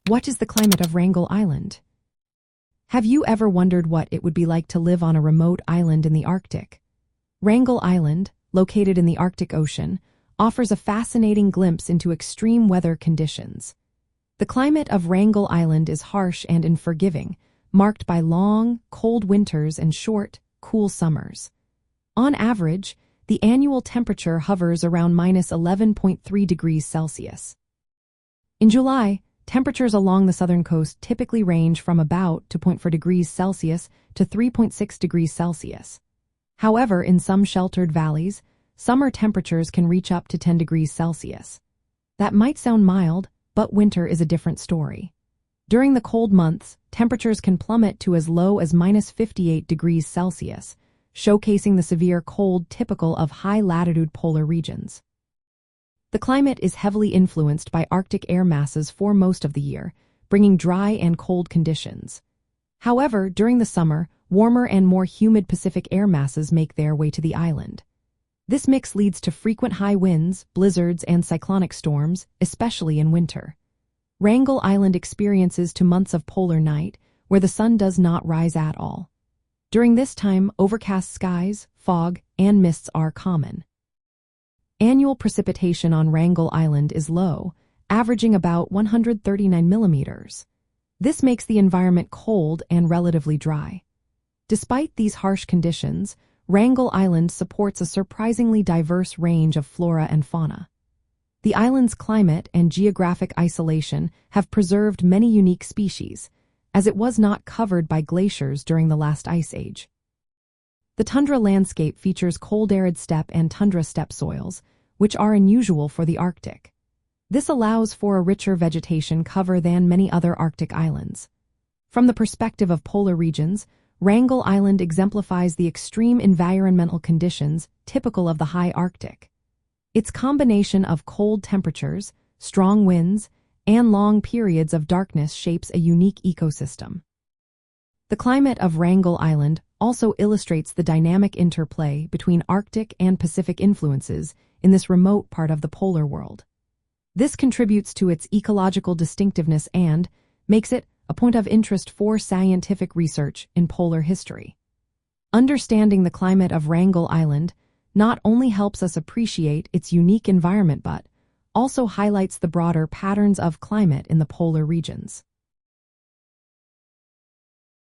What is the climate of Wrangel Island? Have you ever wondered what it would be like to live on a remote island in the Arctic? Wrangel Island, located in the Arctic Ocean, offers a fascinating glimpse into extreme weather conditions. The climate of Wrangel Island is harsh and unforgiving, marked by long, cold winters and short, cool summers. On average, the annual temperature hovers around -11.3 degrees Celsius. In July, temperatures along the southern coast typically range from about 2.4 degrees Celsius to 3.6 degrees Celsius. However, in some sheltered valleys, summer temperatures can reach up to 10 degrees Celsius. That might sound mild, but winter is a different story. During the cold months, temperatures can plummet to as low as -58 degrees Celsius, showcasing the severe cold typical of high-latitude polar regions. The climate is heavily influenced by Arctic air masses for most of the year, bringing dry and cold conditions. However, during the summer, warmer and more humid Pacific air masses make their way to the island. This mix leads to frequent high winds, blizzards, and cyclonic storms, especially in winter. Wrangel Island experiences 2 months of polar night, where the sun does not rise at all. During this time, overcast skies, fog, and mists are common. Annual precipitation on Wrangel Island is low, averaging about 139 millimeters. This makes the environment cold and relatively dry. Despite these harsh conditions, Wrangel Island supports a surprisingly diverse range of flora and fauna. The island's climate and geographic isolation have preserved many unique species, as it was not covered by glaciers during the last ice age. The tundra landscape features cold arid steppe and tundra steppe soils, which are unusual for the Arctic. This allows for a richer vegetation cover than many other Arctic islands. From the perspective of polar regions, Wrangel Island exemplifies the extreme environmental conditions typical of the high Arctic. Its combination of cold temperatures, strong winds, and long periods of darkness shapes a unique ecosystem. The climate of Wrangel Island also illustrates the dynamic interplay between Arctic and Pacific influences in this remote part of the polar world. This contributes to its ecological distinctiveness and makes it a point of interest for scientific research in polar history. Understanding the climate of Wrangel Island not only helps us appreciate its unique environment but also highlights the broader patterns of climate in the polar regions.